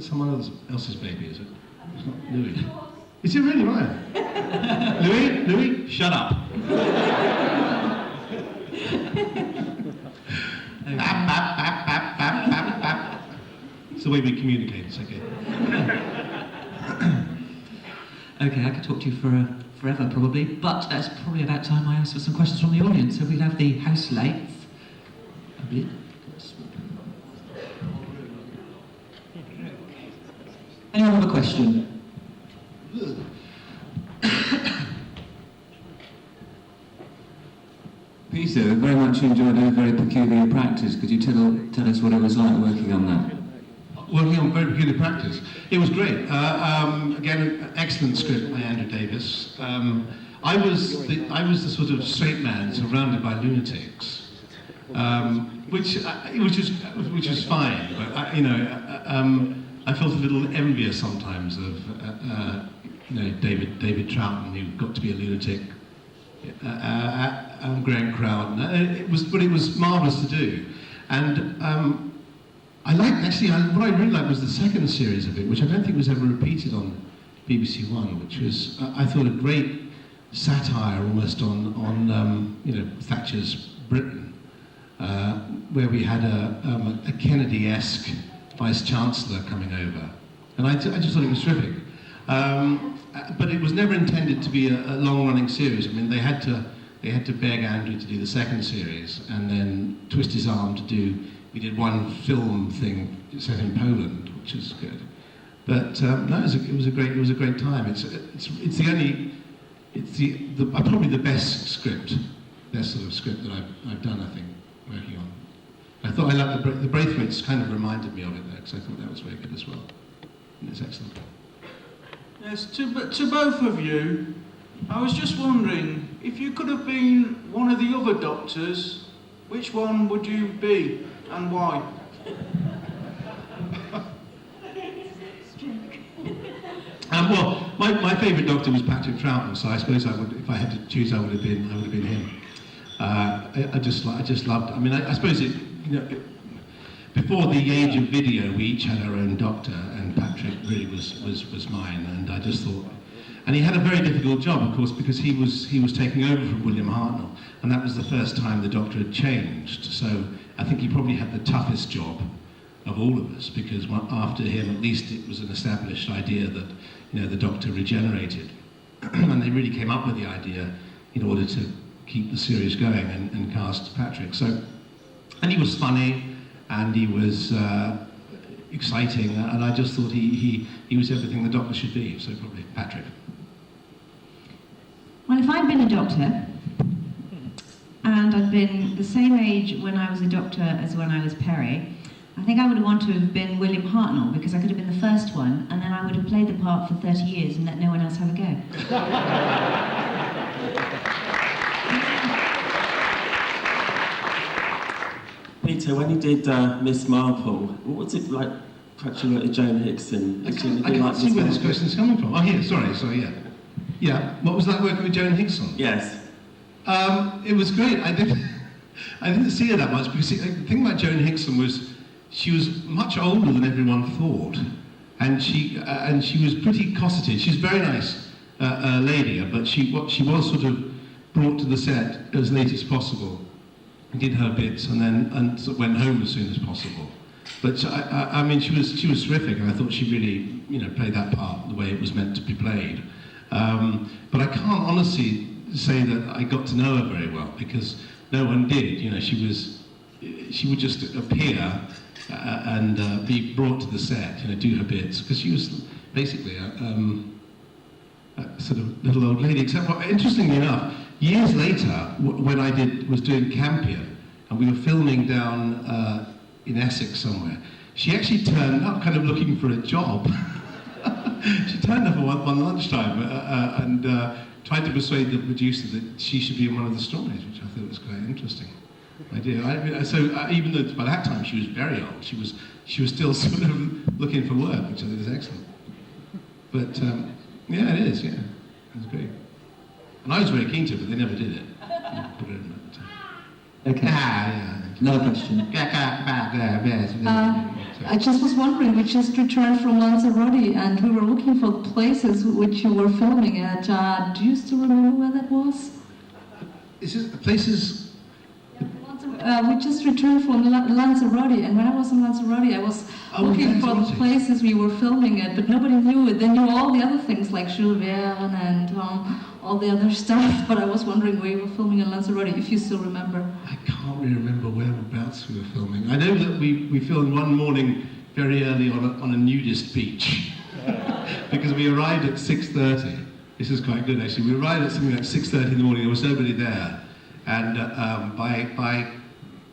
someone else's baby, is it? It's not Louis. Is it really mine? Louis, shut up. It's the way we communicate, it's okay. Okay, I could talk to you for forever probably, but it's probably about time I asked for some questions from the audience. So we'll have the house lights. I believe. Anyone have a question? Peter, very much enjoyed a very peculiar practice. Could you tell us what it was like working on that? Working on Very Peculiar Practice. It was great. Again, an excellent script by Andrew Davis. I was the sort of straight man surrounded by lunatics, which is fine. But I felt a little envious sometimes of David Troughton, who got to be a lunatic. Grant Crowd. It was marvellous to do, and what I really liked was the second series of it, which I don't think was ever repeated on BBC One, which was I thought a great satire almost on Thatcher's Britain, where we had a Kennedy-esque Vice Chancellor coming over, and I just thought it was terrific. But it was never intended to be a long-running series. I mean, they had to beg Andrew to do the second series and then twist his arm to do. We did one film thing set in Poland, which is good. But no, it was a great time. It's probably the best sort of script that I've done. I think working on. I thought I liked the Braithwaites kind of reminded me of it there because I thought that was very good as well. And it's excellent. Yes, to both of you, I was just wondering, if you could have been one of the other doctors, which one would you be and why? Well, my favourite doctor was Patrick Troughton, so I suppose if I had to choose, I would have been him. I just loved. I mean, I suppose it. Before the age of video, we each had our own doctor, and Patrick really was mine. And I just thought, and he had a very difficult job, of course, because he was taking over from William Hartnell, and that was the first time the doctor had changed. So I think he probably had the toughest job of all of us, because after him, at least it was an established idea that the doctor regenerated, and they really came up with the idea in order to keep the series going and cast Patrick. So, and he was funny. And he was exciting, and I just thought he was everything the doctor should be, so probably Patrick. Well, if I'd been a doctor, and I'd been the same age when I was a doctor as when I was Perry, I think I would want to have been William Hartnell, because I could have been the first one, and then I would have played the part for 30 years and let no one else have a go. Peter, when you did Miss Marple, what was it like catching at Joan Hickson? I can't see where this question's coming from. Oh, here, sorry, yeah. Yeah, what was that working with Joan Hickson? Yes. It was great. I didn't see her that much, because the thing about Joan Hickson was she was much older than everyone thought, and she was pretty cosseted. She's a very nice lady, but she was sort of brought to the set as late as possible, did her bits, and sort of went home as soon as possible. But I mean, she was terrific, and I thought she really played that part the way it was meant to be played. But I can't honestly say that I got to know her very well, because no one did. She would just appear and be brought to the set, do her bits, because she was basically a sort of little old lady. Except, interestingly enough, years later, when I was doing Campion, and we were filming down in Essex somewhere, she actually turned up kind of looking for a job. She turned up at one lunchtime and tried to persuade the producer that she should be in one of the stories, which I thought was quite interesting idea. Even though by that time she was very old, she was still sort of looking for work, which I think is excellent. But yeah, it is. Yeah, it was great. And I was very keen to, but they never did it. Okay. Yeah. Another question. I just was wondering, we just returned from Lanzarote and we were looking for places which you were filming at. Do you still remember where that was? Is it places? We just returned from Lanzarote, and when I was in Lanzarote, I was looking for the Lanzarote. places we were filming at, but nobody knew it. They knew all the other things like Jules Verne and all the other stuff, but I was wondering where you were filming in Lanzarote, if you still remember. I can't really remember whereabouts we were filming. I know that we filmed one morning very early on a nudist beach because we arrived at 6:30. This is quite good actually. We arrived at something like 6:30 in the morning. There was nobody there, and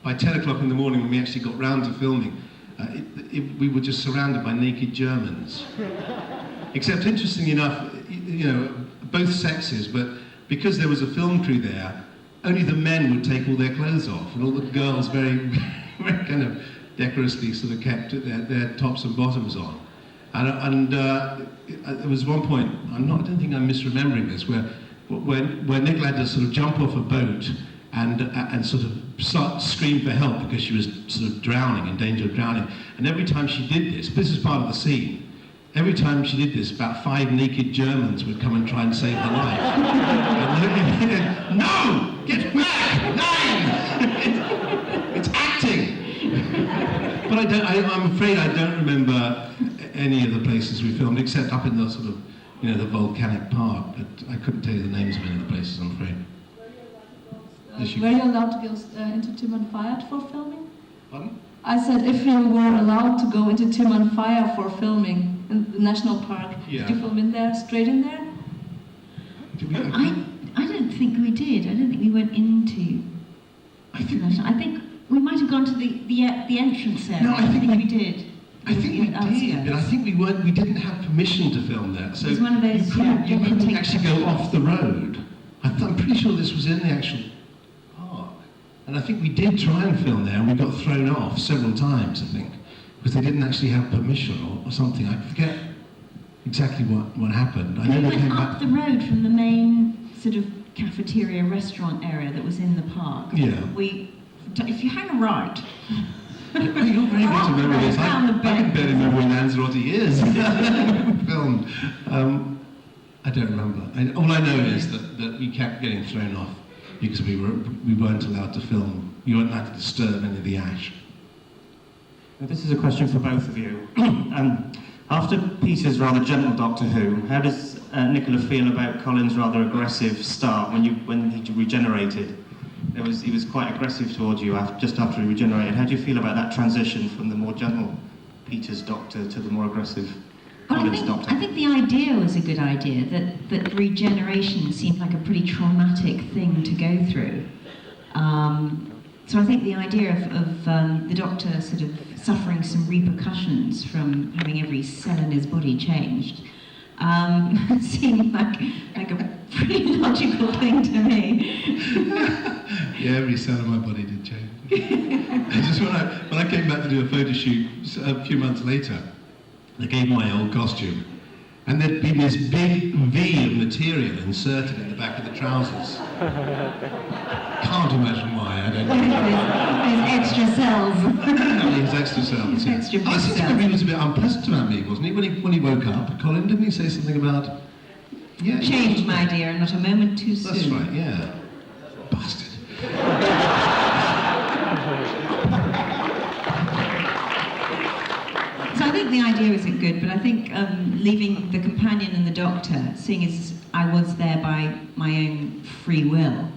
by 10 o'clock in the morning, when we actually got round to filming, we were just surrounded by naked Germans. Except, interestingly enough, both sexes, but because there was a film crew there, only the men would take all their clothes off, and all the girls very, very kind of decorously sort of kept their tops and bottoms on. And there was one point, I don't think I'm misremembering this, where Nicola had to sort of jump off a boat and sort of scream for help because she was sort of drowning, in danger of drowning. And every time she did this is part of the scene, every time she did this, about 5 naked Germans would come and try and save her life. And no! Get back! No! It's acting! But I'm afraid I don't remember any of the places we filmed, except up in the sort of, the volcanic park, but I couldn't tell you the names of any of the places, I'm afraid. Were you allowed to go into Timon Fire for filming? Pardon? I said if you were allowed to go into Timon Fire for filming in the national park, Yeah. did you film in there, straight in there? I don't think we did. I don't think we went into. I think we might have gone to the entrance area. No, I think we did. I think we did, but I think we didn't have permission to film there, so It was one of those, you couldn't take actually go off the road. I'm pretty sure this was in the actual park, and I think we did try and film there, and we got thrown off several times, I think, because they didn't actually have permission or something. I forget exactly what happened. I know We they went came up back. the road from the main sort of cafeteria restaurant area that was in the park. Yeah. If you hang a right. Oh, you're very good to remember this. I Down the can bend. barely remember where Lanzarote is. Filmed. I don't remember. All I know is that we kept getting thrown off because we weren't allowed to film. You weren't allowed to disturb any of the ash. Now, this is a question for both of you. After Peter's rather gentle Doctor Who, how does Nicola feel about Colin's rather aggressive start when he regenerated? He was quite aggressive towards you just after he regenerated. How do you feel about that transition from the more gentle Peter's Doctor to the more aggressive Well, Colin's Doctor? I think the idea was a good idea, that regeneration seemed like a pretty traumatic thing to go through. So I think the idea of the Doctor sort of suffering some repercussions from having every cell in his body changed seemed like a pretty logical thing to me. Yeah, every cell of my body did change. Just when I came back to do a photo shoot a few months later, they gave me my old costume, and there'd been this big V of material inserted in the back of the trousers. Can't imagine why, I don't know. There's extra cells. His extra cells, yeah. Extra I think cells. he was a bit unpleasant about me, wasn't he? When he woke up, Colin, didn't he say something about... Yeah, Changed, my dear, not a moment too soon. That's right, yeah. Bastard. So I think the idea isn't good, but I think leaving the companion and the Doctor, seeing as I was there by my own free will,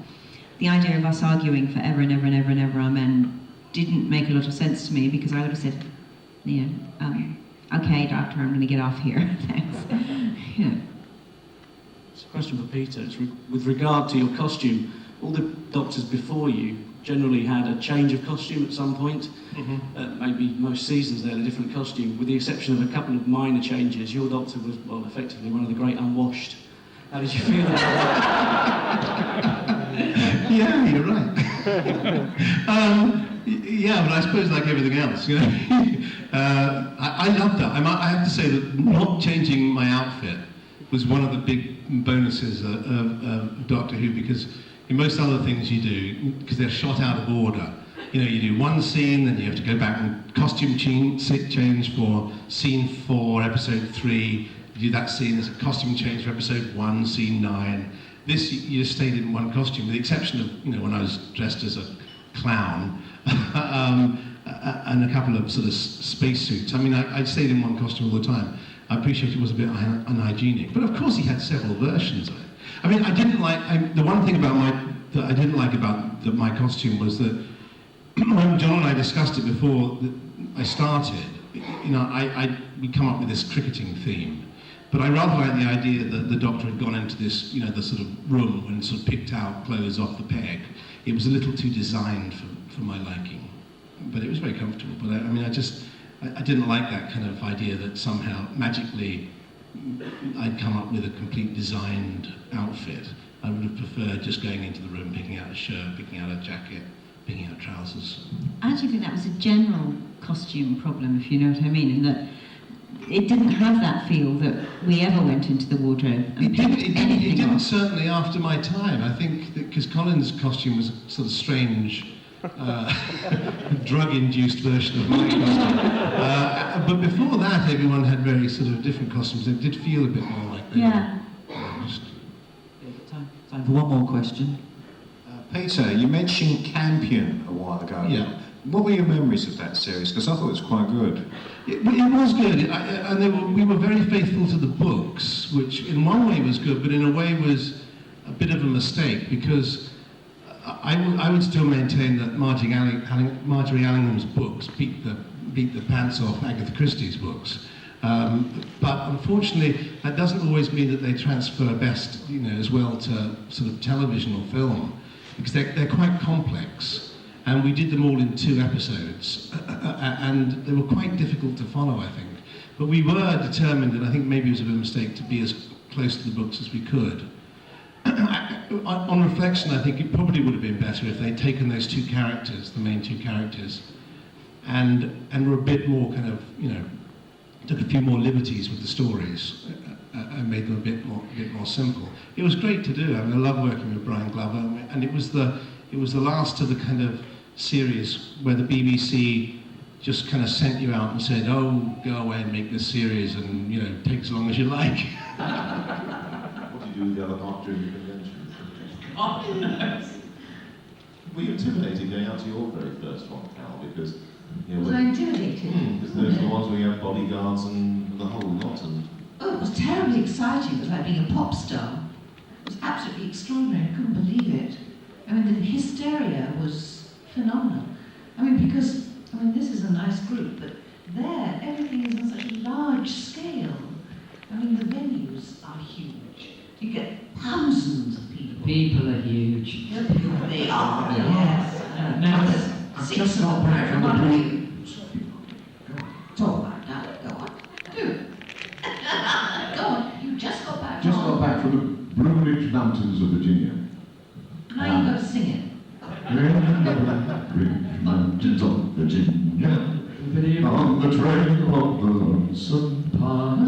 the idea of us arguing forever and ever and ever and ever, amen, didn't make a lot of sense to me, because I would have said, okay, Doctor, I'm going to get off here. Thanks. It's a question for Peter. It's with regard to your costume, all the Doctors before you generally had a change of costume at some point. Maybe most seasons they had a different costume, with the exception of a couple of minor changes. Your Doctor was, well, effectively one of the great unwashed. How did you feel about that? Yeah, you're right. Yeah, but I suppose like everything else, I love that. I have to say that not changing my outfit was one of the big bonuses of Doctor Who, because in most other things you do, because they're shot out of order, you know, you do one scene, then you have to go back and costume change for scene 4, episode 3. You do that scene, there's a costume change for episode 1, scene 9. This, you just stayed in one costume, with the exception of, you know, when I was dressed as a clown, and a couple of sort of space suits. I mean, I stayed in one costume all the time. I appreciate it was a bit unhygienic, but of course he had several versions of it. I mean, I didn't like, the one thing about that I didn't like about my costume was that when John and I discussed it before I started, you know, we come up with this cricketing theme, but I rather like the idea that the Doctor had gone into this, you know, the sort of room and sort of picked out clothes off the peg. It was a little too designed for my liking, but it was very comfortable. But I mean, I didn't like that kind of idea that somehow magically I'd come up with a complete designed outfit. I would have preferred just going into the room, picking out a shirt, picking out a jacket, picking out trousers. I actually think that was a general costume problem, if you know what I mean, in that it didn't have that feel that we ever went into the wardrobe and picked anything It didn't off. certainly after my time. I think that because Colin's costume was a sort of strange, drug-induced version of my costume. But before that, everyone had very sort of different costumes. They did feel a bit more like they Yeah. were just. Time for one more question. Peter, you mentioned Campion a while ago. Yeah. What were your memories of that series? Because I thought it was quite good. It was good, and we were very faithful to the books, which in one way was good, but in a way was a bit of a mistake, because I would still maintain that Marjorie Allingham's books beat the pants off Agatha Christie's books. But unfortunately, that doesn't always mean that they transfer best, you know, as well to sort of television or film, because they're quite complex. And we did them all in 2 episodes, and they were quite difficult to follow, I think. But we were determined, and I think maybe it was a bit of a mistake, to be as close to the books as we could. On reflection, I think it probably would have been better if they'd taken those 2 characters, the main 2 characters, and were a bit more kind of, you know, took a few more liberties with the stories and made them a bit more simple. It was great to do. I mean, I love working with Brian Glover, and it was the last of the kind of series where the BBC just kind of sent you out and said, "Oh, go away and make this series, and you know, take as long as you like." What did you do with the other half during the convention? Were you intimidated going out to your very first one, Cal? Because you know, Was I intimidated? because those are the ones where you have bodyguards and the whole lot, and Oh, it was terribly exciting. It was like being a pop star. It was absolutely extraordinary. I couldn't believe it. I mean, the hysteria was phenomenal. I mean, because, I mean, this is a nice group, but there, everything is on such a large scale. I mean, the venues are huge. You get thousands of people. People are huge. They are, yes. Now, I've just got back from the talk about that. Go on. Do. Go on. You just got back. just got back from the Blue Ridge Mountains of Virginia. Now you've got to sing it. Mountains of Virginia, on the train of the lonesome pine.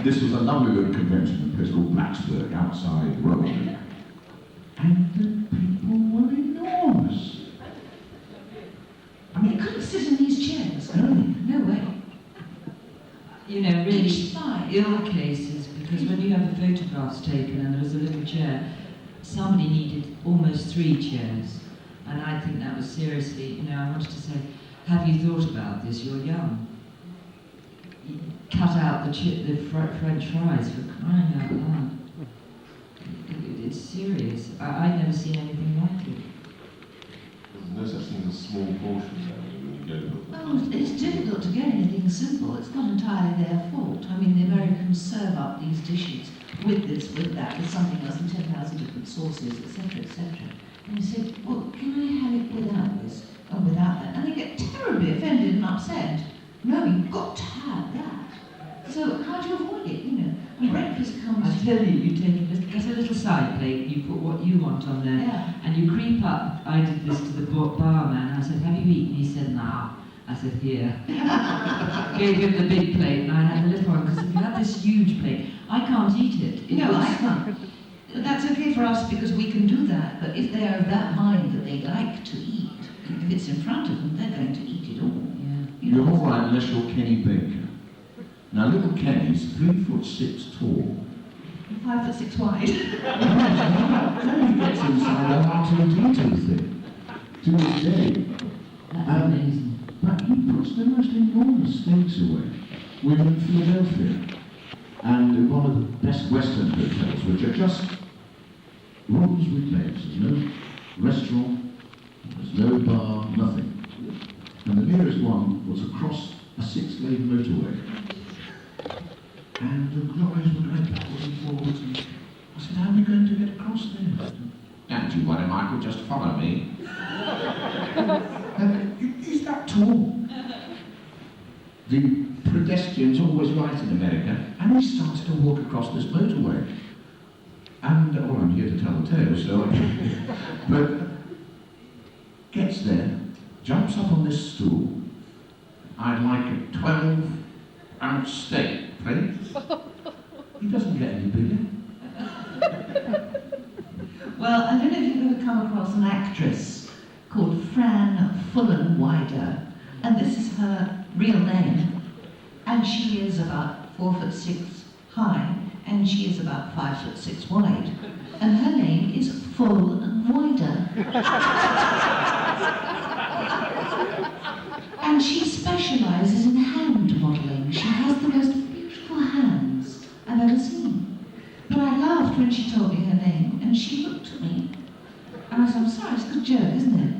This was a lovely little convention in a place called Blacksburg, outside Rome. And the people were enormous. I mean, you couldn't sit in these chairs. No way. You know, really Each side. ill cases, because when you have the photographs taken and there was a little chair, somebody needed almost 3 chairs. And I think that was seriously, you know, I wanted to say, have you thought about this? You're young. You cut out the French fries, for crying out loud. It's serious. I've never seen anything like it. There's no such thing as a small portion there when you go to Well, it's difficult to get anything simple. It's not entirely their fault. I mean, the Americans serve up these dishes with this, with that, with something else, and 10,000 different sauces, etc., etc. And you say, well, can I have it without this and without that? And they get terribly offended and upset. No, you've got to have that. So how do you avoid it, you know? And breakfast comes... I tell you, you get a little side plate, you put what you want on there, Yeah. and you creep up. I did this to the barman. I said, have you eaten? He said, nah. I said, here. Gave him the big plate, and I had the little one, because if you have this huge plate, I can't eat it. No, I can't. That's okay for us because we can do that, but if they are of that mind that they like to eat, if it's in front of them, they're going to eat it all. Yeah. You're all right unless you're Kenny Baker. Now, little Kenny's 3'6" tall. 5'6" wide. Then he gets inside a R2D2 thing to his day. That's amazing. But he puts the most enormous steaks away. We were in Philadelphia, and in one of the best Western hotels, which are just rooms with beds. There's no restaurant, there's no bar, nothing. And the nearest one was across a 6-lane motorway. And the guys were going backwards and forwards, and I said, how are we going to get across there? Don't you worry, Michael, just follow me. Is that tall? The pedestrian's always right in America, and he started to walk across this motorway. And, well, I'm here to tell the tale, so but gets there, jumps up on this stool. I'd like a 12-ounce steak, please. He doesn't get any bigger. Well, I don't know if you've ever come across an actress called Fran Fullen-Wider, and this is her real name, and she is about 4'6" high, and she is about 5'6" wide, and her name is Full and Wider. And she specialises in hand modelling. She has the most beautiful hands I've ever seen. But I laughed when she told me her name, and she looked at me, and I said, I'm sorry, it's a good joke, isn't it?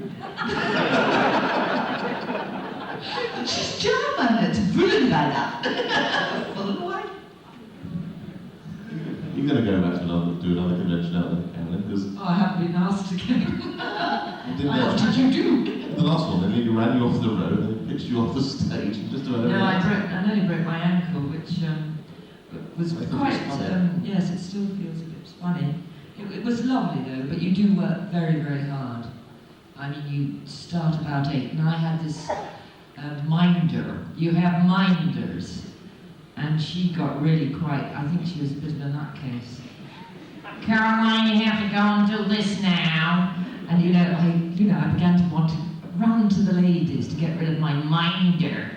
She's German, it's Fullen-Wider. Full and Wider. You're going to go back to London to do another convention out there, Carolyn, because Oh, I haven't been asked again. you didn't What did you do? The last one, they nearly ran you off the road, and they pitched you off the stage, and just about No, everything. I nearly broke my ankle, which was I thought it quite, was funny. yes, it still feels a bit funny. It was lovely though, but you do work very, very hard. I mean, you start about 8, and I had this minder. You have minders. And she got really quite, I think she was a bit of a nutcase. Caroline, you have to go and do this now. And I began to want to run to the ladies to get rid of my minder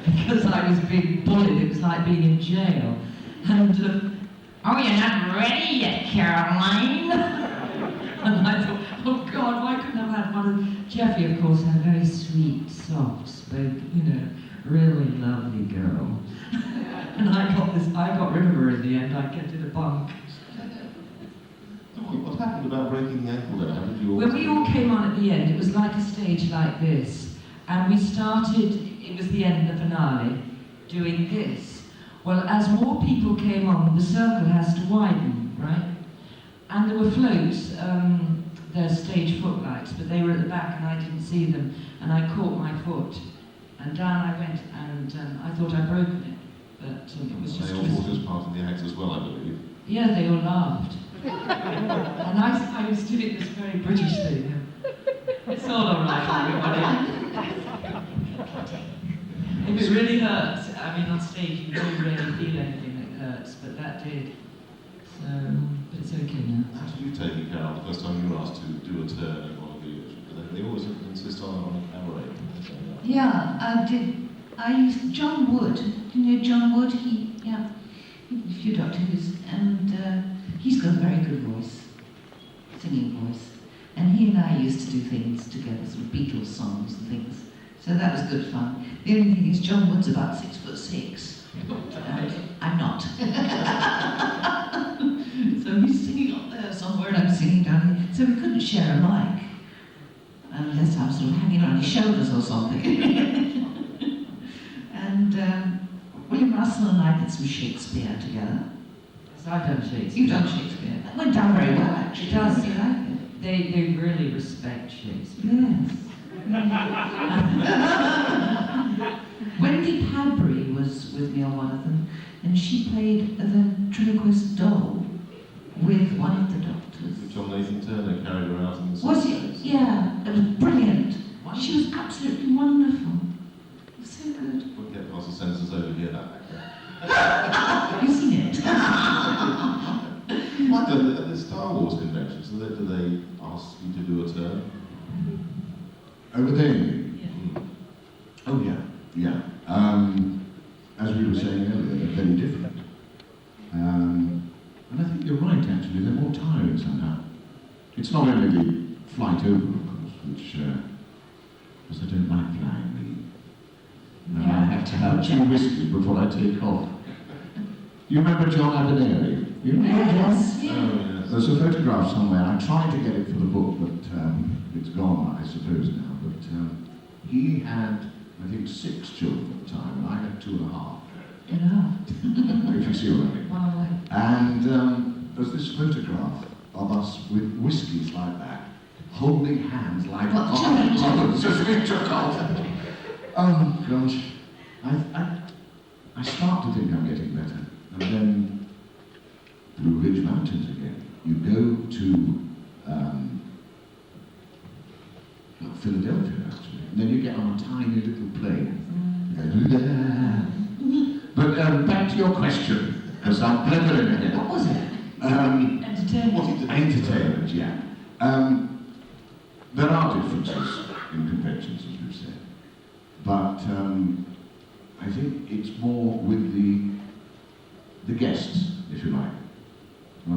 because I was being bullied. It was like being in jail. And, oh, you're not ready yet, Caroline. And I thought, oh God, why couldn't I have had one of... Jeffy, of course, had a very sweet, soft-spoken, really lovely girl. And I got rid of her in the end. I kept in a bunk. What happened about breaking the ankle then? How did you all... When we all came on at the end, it was like a stage like this. And we started, it was the end, the finale, doing this. Well, as more people came on, the circle has to widen, right? And there were floats, they're stage footlights, but they were at the back and I didn't see them. And I caught my foot. And down I went, and I thought I'd broken it. But it was just... They all thought it was part of the act as well, I believe. Yeah, they all laughed. And I was doing this very British thing. It's all alright, everybody. If it really hurts, I mean, on stage you don't really feel anything that hurts, but that did. So, but it's okay now. How did you take it, Carol, the first time you were asked to do a turn in one of the... They always insist on a cabaret. Yeah, I did. I used John Wood. Do you know John Wood? He a few doctors, and he's got a very good voice, singing voice. And he and I used to do things together, sort of Beatles songs and things. So that was good fun. The only thing is, John Wood's about 6'6", and I'm not. So he's singing up there somewhere, and I'm singing down here. So we couldn't share a mic, unless I was sort of hanging on his shoulders or something. And William Russell and I did some Shakespeare together. So I've done Shakespeare. You've done Shakespeare. That went down very well, actually. It does. You like it? They really respect Shakespeare. Yes. Wendy Padbury was with me on one of them, and she played the ventriloquist doll with one of the doctors. John Nathan Turner carried her out in the... Was it? Yeah, it was brilliant. She was absolutely wonderful. censors overhear that. Have you seen it? Like at the Star Wars conventions, do they ask you to do a turn? Over there, you mean? Oh, yeah, yeah. As we were saying earlier, they're very different. And I think you're right, actually, they're more tiring somehow. It's not only the flight over, of course, which, because I don't like flying, I have to have 2 whiskeys before I take off. You remember John Abernethy? You remember John? Yes. Oh, yes. There's a photograph somewhere. I tried to get it for the book, but it's gone, I suppose, now. But he had, I think, 6 children at the time, and I had 2.5. If you see what I mean. Wow. And there's this photograph of us with whiskies like that, holding hands like others as we took off. Oh gosh, I start to think I'm getting better, and then Blue Ridge Mountains again. You go to Philadelphia actually, and then you get on a tiny little plane. But back to your question, because I'm blithering again. What was it? Entertainment. Entertainment, yeah. There are differences in conventions, as we've said, but I think it's more with the guests, if you like.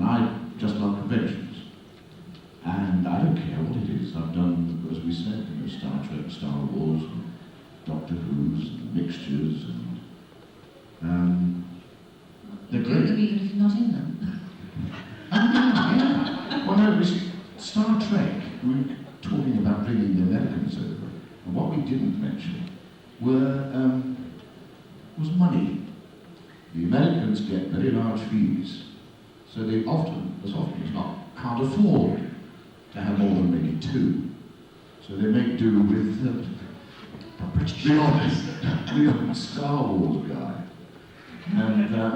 I just love conventions, and I don't care what it is. I've done, as we said, Star Trek, Star Wars, Doctor Who's, and mixtures, and they're great. Even if you're not in them. Yeah. Well, no, you see, Star Trek, we were talking about bringing the Americans over, and what we didn't mention was money. The Americans get very large fees, so they often, as not, can't afford to have more than maybe 2. So they make do with the honest Star Wars guy. And now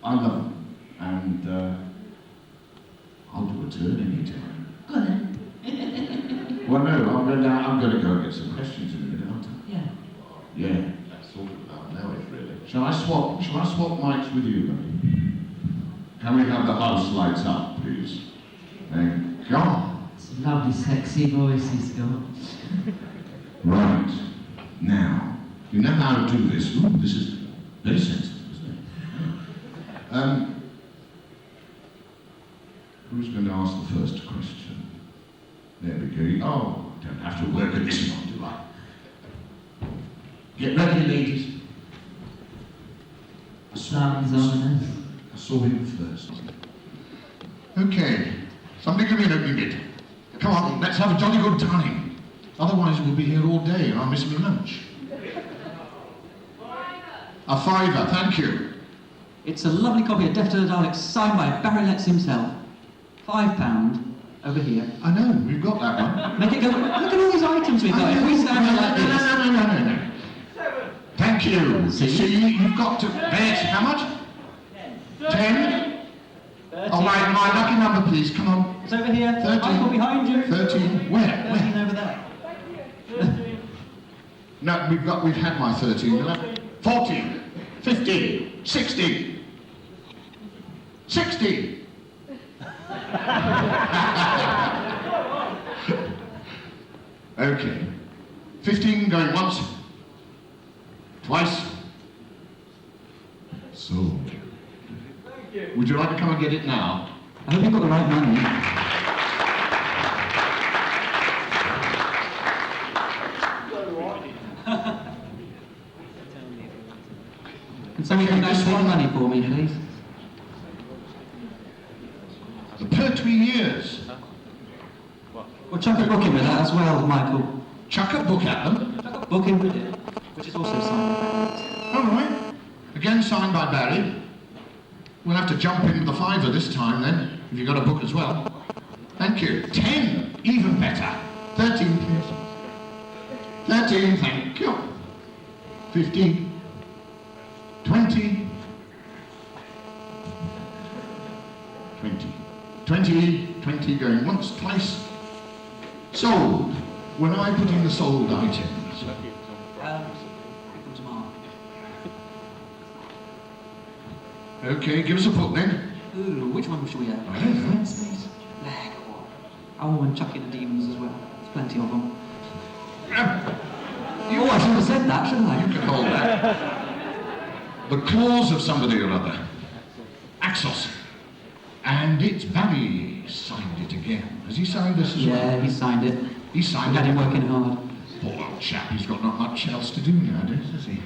I love them, and I'll do a turn anytime. Go on then. Well, no, I'm going to go and get some questions in a minute, aren't I? Yeah. Yeah. That's sort of about now, it really. Shall I swap mics with you, then? Can we have the house lights up, please? Thank God. It's a lovely, sexy voice he's got. Right. Now, you know how to do this. Ooh, this is very sensitive, isn't it? Who's going to ask the first question? There we go. Oh, I don't have to work at this one, do I? Get ready, ladies. Sounds ominous. I saw him first. Okay. Somebody give me an opening bid. Come on, let's have a jolly good time. Otherwise we'll be here all day and I'll miss my lunch. A £5, thank you. It's a lovely copy of Death to the Daleks signed by Barry Letts himself. £5 over here. I know, we've got that one. Make it go. Look at all these items we've got. If we stand here like this. No. Thank you. See, you've got to bet. How much? 10? Oh, my lucky number, please. Come on. It's over here. 13. Michael behind you. 13. Where? 13 over there. No, we've had my 13. 14. 15. 16. 16. Okay. 15 going once. Twice. Sold. Would you like to come and get it now? I hope you've got the right money. Can someone come down and take the money for me, please? The Pertwee years. Well, chuck a book in with that as well, Michael. Chuck a book at them? Chuck a book in with it, which is also signed by Barry. All right. Again signed by Barry. We'll have to jump in with the £5 this time then, if you've got a book as well. Thank you. 10, even better. 13, please. 13, thank you. 15. 20. 20 going once, twice. Sold. When I put in the sold items. Okay, give us a book then. Ooh, which one should we have? I don't know. Wednesdays. Leg. Oh, and chuck in the demons as well. There's plenty of them. Oh, I should have said that, shouldn't I? You can hold that. The Claws of somebody or other. Axos. And it's Barry signed it again. Has he signed this as well? Yeah, he signed it. He signed Had it. him working hard. Poor old chap, he's got not much else to do nowadays, has he?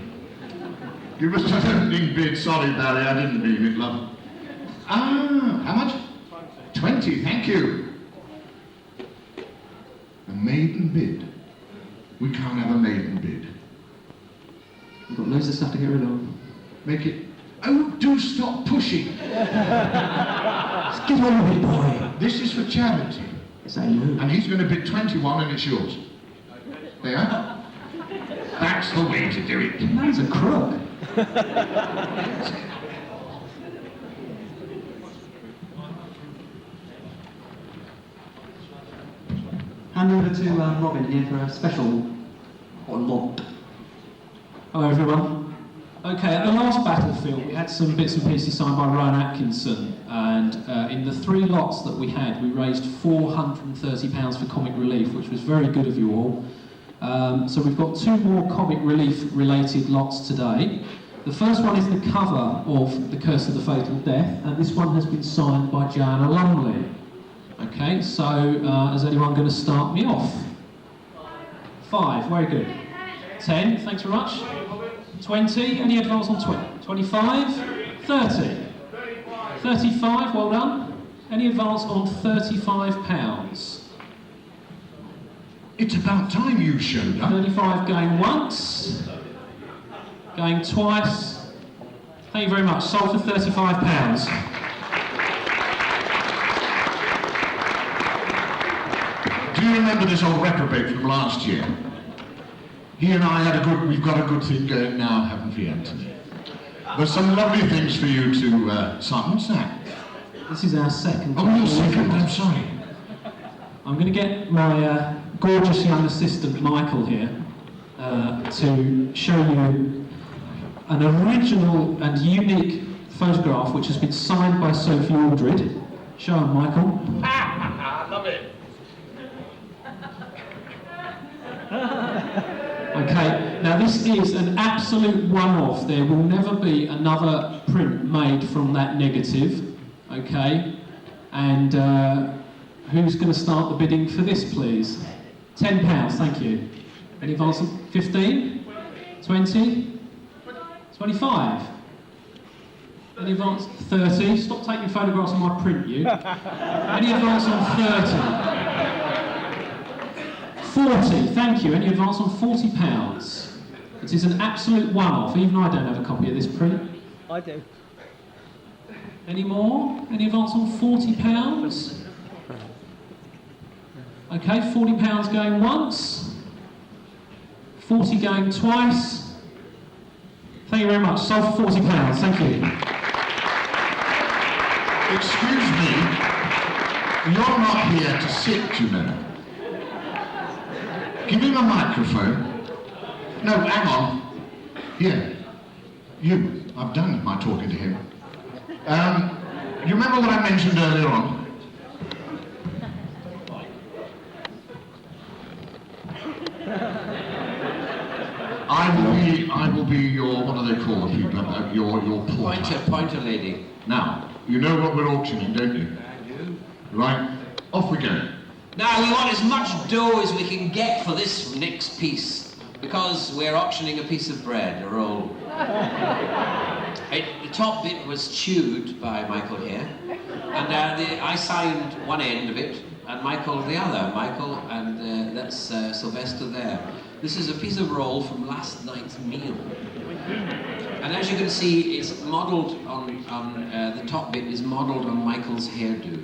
Give us an opening bid. Sorry, Barry, I didn't mean it, love. Ah, how much? 20, thank you. A maiden bid. We can't have a maiden bid. We've got loads of stuff to get rid of. Make it... Oh, do stop pushing. Let's get on with it, boy. This is for charity. Yes, I know. And he's going to bid 21 and it's yours. There? That's the way to do it. Man's a crook. Hand over to Robin here for a special lot. Hello everyone. Okay, at the last Battlefield we had some bits and pieces signed by Ryan Atkinson, and in the 3 lots that we had we raised £430 for comic relief, which was very good of you all. So we've got 2 more comic relief related lots today. The first one is the cover of The Curse of the Fatal Death, and this one has been signed by Joanna Lumley. Okay, so is anyone going to start me off? 5, very good. 10, thanks very much. 20, any advance on 20? 25, 30. 35, well done. Any advance on £35? It's about time you showed up. 35 going once, going twice. Thank you very much. Sold for £35. Do you remember this old reprobate from last year? He and I we've got a good thing going now, haven't we, Anthony? There's some lovely things for you to sign. What's that? This is our second. Oh, your second, I'm sorry. I'm going to get my gorgeous young assistant Michael here to show you an original and unique photograph which has been signed by Sophie Aldred. Show him, Michael. I love it. Okay, now this is an absolute one-off. There will never be another print made from that negative. Okay, and who's going to start the bidding for this, please? £10, thank you. Any advance? 15? 20? 25? Any advance? 30? Stop taking photographs of my print, you. Any advance on 30? 40, thank you. Any advance on £40? It is an absolute one-off. Even I don't have a copy of this print. I do. Any more? Any advance on £40? Okay, £40 going once. 40 going twice. Thank you very much. Sold for £40. Thank you. Excuse me. You're not here to sit, you know. Give him a microphone. No, hang on. Here. You. I've done my talking to him. You remember what I mentioned earlier on? I will be your, what do they call the people? Your porter. Pointer lady. Now, you know what we're auctioning, don't you? I do. Right, off we go. Now, we want as much dough as we can get for this next piece, because we're auctioning a piece of bread, a roll. The top bit was chewed by Michael here, and I signed one end of it, and Michael the other. Michael, and that's Sylvester there. This is a piece of roll from last night's meal. And as you can see, it's modelled on the top bit is modelled on Michael's hairdo.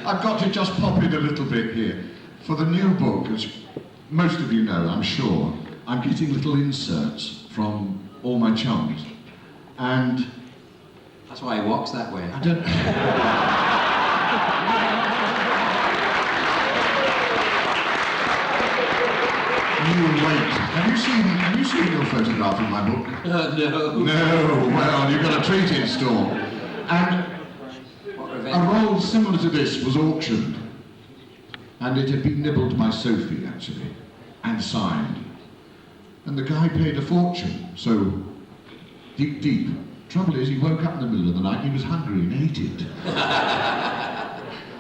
I've got to just pop in a little bit here. For the new book, as most of you know, I'm sure, I'm getting little inserts from all my chums. And... That's why he walks that way. I don't... You wait. Have you seen Have you seen your photograph in my book? No. No. Well, you've got a treat in store. And a roll similar to this was auctioned, and it had been nibbled by Sophie, actually, and signed. And the guy paid a fortune, so deep. Trouble is, he woke up in the middle of the night and he was hungry and ate it.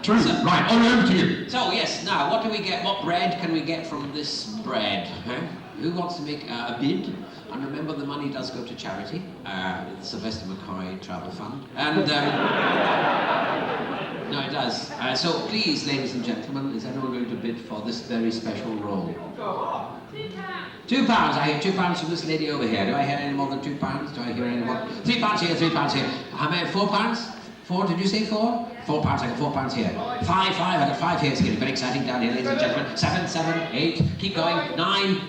True. Right, over to you. So, yes, now, what do we get? What bread can we get from this bread? Huh? Who wants to make a bid? And remember, the money does go to charity, the Sylvester McCoy Travel Fund. And, no, it does. So, please, ladies and gentlemen, is anyone going to bid for this very special roll? £2. I hear £2 from this lady over here. Do I hear any more than £2? Do I hear any more? £3 here, £3 here. How many? £4? 4? Did you say 4? £4. I got £4 here. 5. I got 5 here. It's getting very exciting down here, ladies and gentlemen. 7, 8. Keep going. 9,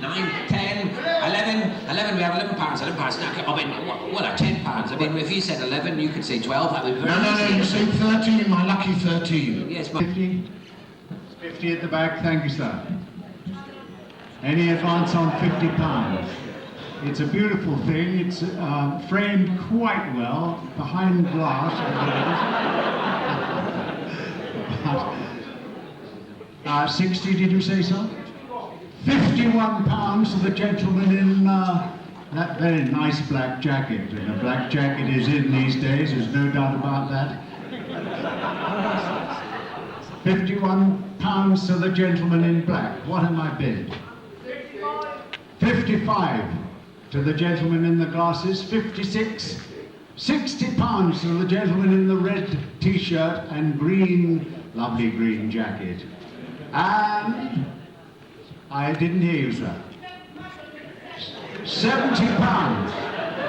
10, 11. We have £11. Now, I mean, well, £10. I mean, if you said 11, you could say 12. That would be very No, you say 13, my lucky 13. Yes, 50 at the back, thank you, sir. Any advance on £50? It's a beautiful thing. It's framed quite well behind glass. But, 60, did you say so? £51 to the gentleman in that very nice black jacket. And a black jacket is in these days, there's no doubt about that. £51 to the gentleman in black. What am I bid? 55 to the gentleman in the glasses. 56. £60 to the gentleman in the red t-shirt and lovely green jacket. And I didn't hear you, sir. £70.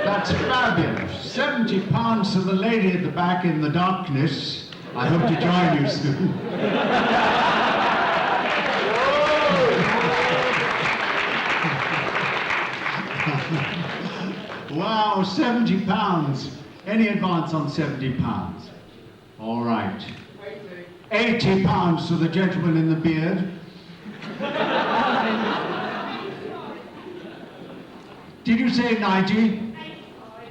That's fabulous. £70 to the lady at the back in the darkness. I hope to join you soon. Wow, £70. Any advance on £70? All right. £80 to the gentleman in the beard. Did you say 90?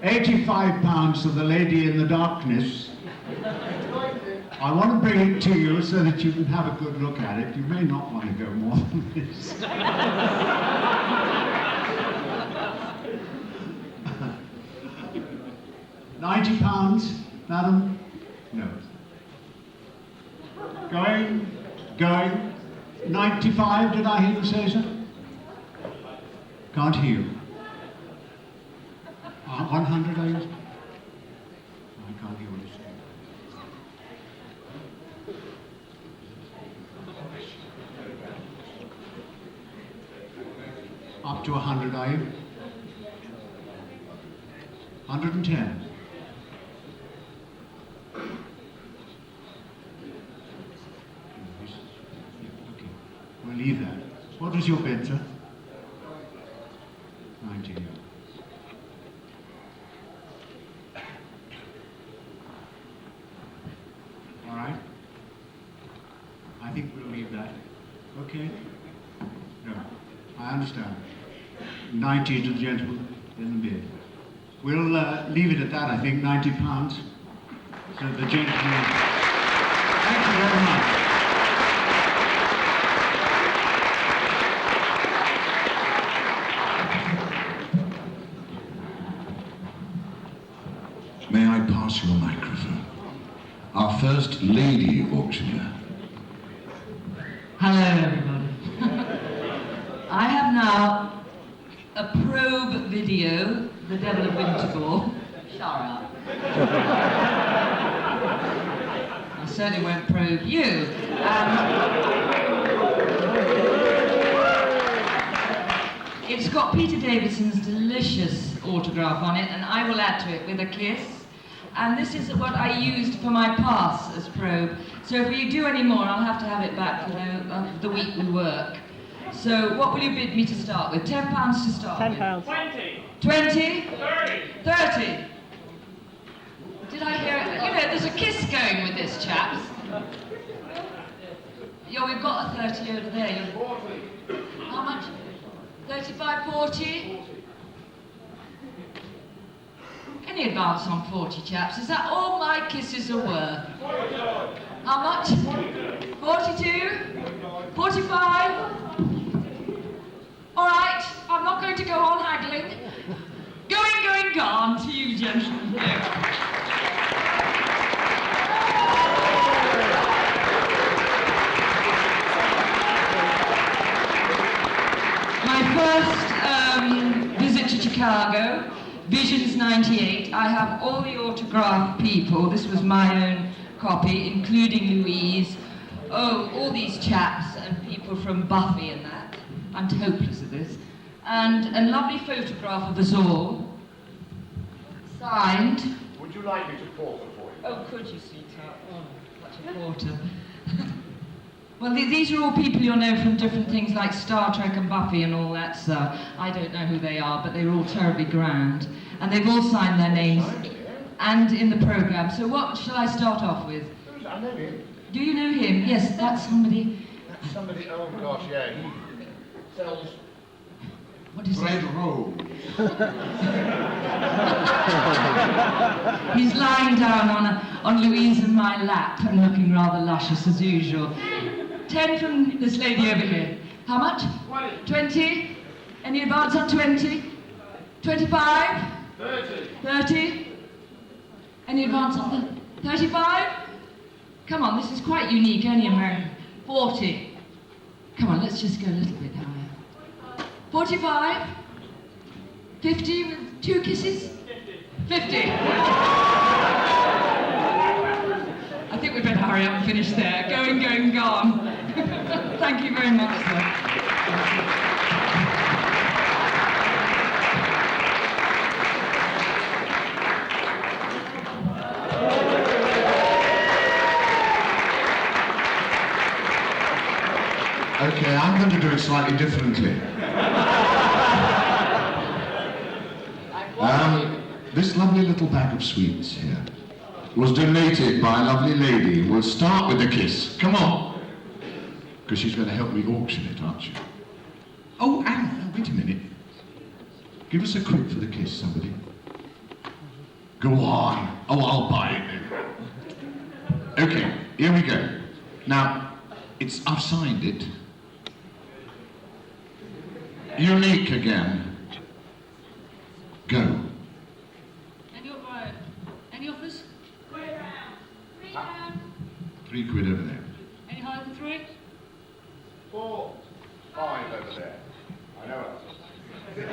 £85 to the lady in the darkness. I want to bring it to you so that you can have a good look at it. You may not want to go more than this. £90, madam? No. Going. 95, did I hear you say so? Can't hear you. 100, are you? I can't hear what you're saying. Up to 100, are you? 110. We'll leave that. What was your bid, sir? 90. All right. I think we'll leave that. Okay? No. I understand. 90 to the gentleman in the bid. We'll leave it at that, I think, £90. So the gentleman... Thank you very much. May I pass you a microphone? Our first lady auctioneer. Hello, everybody. I have now a probe video, The Devil of Winterbourne. Shut up. I certainly won't probe you. It's got Peter Davidson's delicious autograph on it, and I will add to it with a kiss. And this is what I used for my pass as probe. So if we do any more, I'll have to have it back, the week we work. So what will you bid me to start with? £10 to start with? £10. 20? 30. Did I hear it? You know, there's a kiss going with this, chaps. We've got a 30 over there. How much? 30? 35, 40? Any advance on 40, chaps? Is that all my kisses are worth? How much? 42? 45? All right, I'm not going to go on haggling. Going, gone to you, gentlemen. My first visit to Chicago, Visions 98. I have all the autographed people. This was my own copy, including Louise. Oh, all these chaps and people from Buffy and that. I'm hopeless at this. And a lovely photograph of us all. Signed. Would you like me to porter for you? Oh, could you, sweetheart? Oh, such a porter. Well, these are all people you'll know from different things like Star Trek and Buffy and all that stuff. I don't know who they are, but they're all terribly grand. And they've all signed their names and in the programme. So what shall I start off with? I know him. Do you know him? Yes, that's somebody. That's somebody, oh gosh, yeah, he sells What is bread it? rolls. He's lying down on Louise and my lap and looking rather luscious as usual. 10 from this lady over here. How much? 20. Any advance on 20? 25? 30. Any advance on 35? Come on, this is quite unique, only American. 40. Come on, let's just go a little bit higher. 45? 50 with 2 kisses? 50. I think we'd better hurry up and finish there. Going, gone. Thank you very much, sir. Okay, I'm going to do it slightly differently. This lovely little bag of sweets here was donated by a lovely lady. We'll start with the kiss. Come on. Because she's going to help me auction it, aren't you? Oh, Anna, wait a minute. Give us a quid for the kiss, somebody. Go on. Oh, I'll buy it then. Okay, here we go. Now, I've signed it. Unique again. Go. Any offers? 3 quid over there. Any higher than 3? 4, 5 over there. I know it.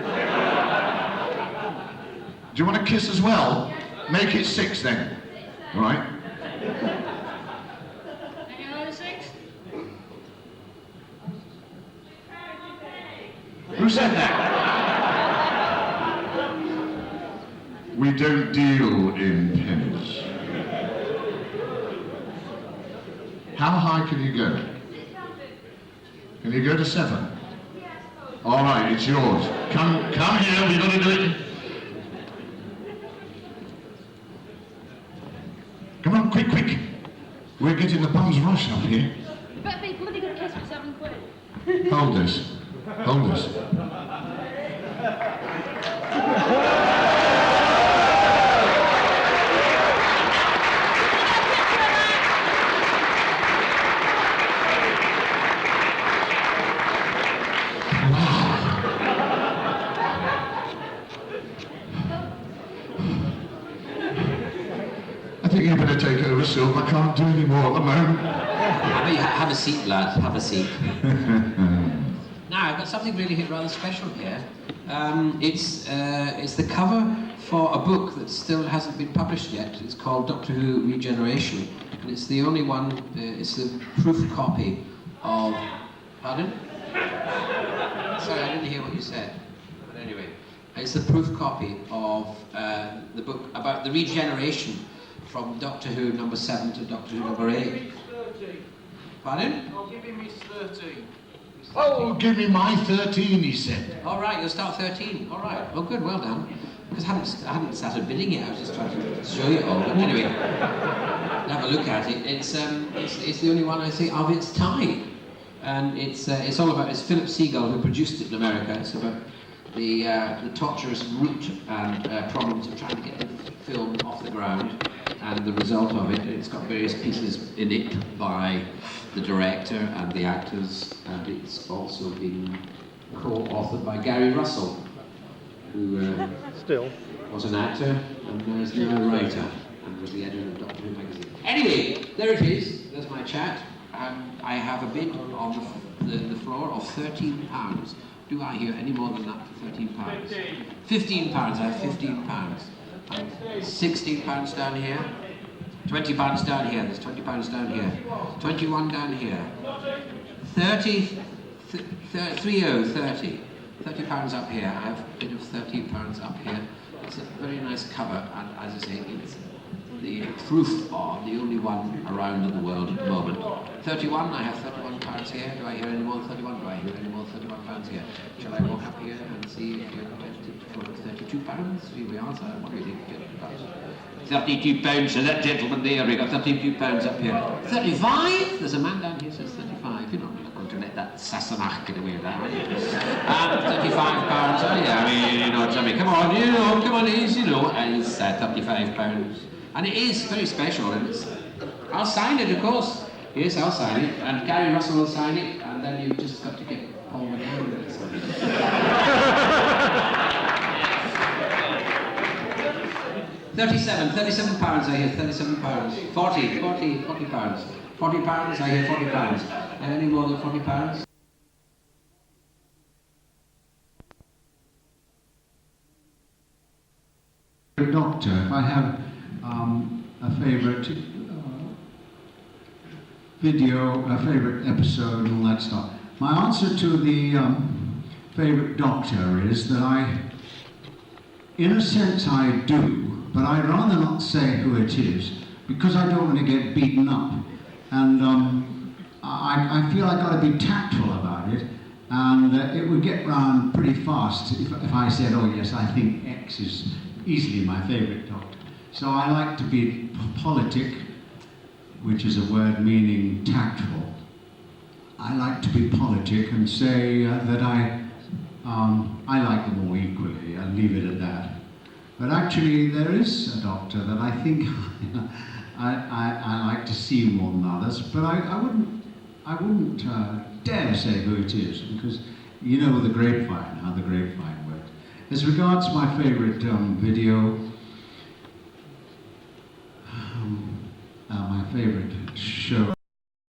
Do you want a kiss as well? Make it 6 then. All right? Any higher than 6? Who said that? We don't deal in pennies. How high can you go? Can you go to 7? All right, it's yours. Come here, we've got to do it. Come on, quick. We're getting the bum's rush up here. You better be bloody good kiss for 7 quid. Hold this. I think you better take over, Sylv. I can't do any more at the moment. Have a seat, lad. Have a seat. Now, I've got something really rather special here. It's the cover for a book that still hasn't been published yet. It's called Doctor Who Regeneration, and it's the only one. It's the proof copy of. Pardon? Sorry, I didn't hear what you said. But anyway, it's the proof copy of the book about the regeneration from Doctor Who number 7 to Doctor Who number 8. Pardon? I'll give him his 13. Oh, give me my 13, he said. All right, you'll start 13. All right. Oh, good. Well done. Because I hadn't started bidding yet. I was just trying to show you all. But anyway, have a look at it. It's the only one I think of its type. and it's all about, it's Philip Seagull who produced it in America. It's about the torturous route and problems of trying to get the film off the ground and the result of it. It's got various pieces in it by the director and the actors, and it's also been co-authored by Gary Russell, who was an actor and is now a writer and was the editor of Doctor Who magazine. Anyway, there it is. There's my chat. I have a bid on the floor of £13. Do I hear any more than that for £13? £15. I have £15. £16 down here. £20 down here. There's £20 down here. 21 down here. 30. £30 up here. I have a bit of £13 up here. It's a very nice cover, and as I say, it's the proof of the only one around in the world at the moment. 31, I have £31 here. Do I hear any more than 31? Do I hear any more than £31 here? Shall I walk up here and see if you're competitive for £32? Here we are, sir. What do you think? £32, so that gentleman there, we got £32 up here. 35? There's a man down here who says 35. You're not going to let that Sassenach get away with that, are you? £35, oh yeah, I mean, you know, Jimmy, come on, it's, and it's £35. And it is very special, and I'll sign it, of course. Yes, I'll sign it, and Gary Russell will sign it, and then you've just got to get Paul McGann to sign it. 37 pounds, I hear £37. 40 pounds. £40, I hear £40. Any more than £40? Doctor, if I have a favourite video, a favourite episode, and all that stuff. My answer to the favourite Doctor is that in a sense I do, but I'd rather not say who it is, because I don't want to get beaten up. And I feel I've got to be tactful about it, and it would get round pretty fast if I said, oh yes, I think X is easily my favourite Doctor. So I like to be politic, which is a word meaning tactful. I like to be politic and say that I like them all equally. I'll leave it at that. But actually, there is a Doctor that I think I like to see more than others. But I wouldn't dare say who it is, because you know the grapevine, how the grapevine works. As regards my favourite video, my favourite show.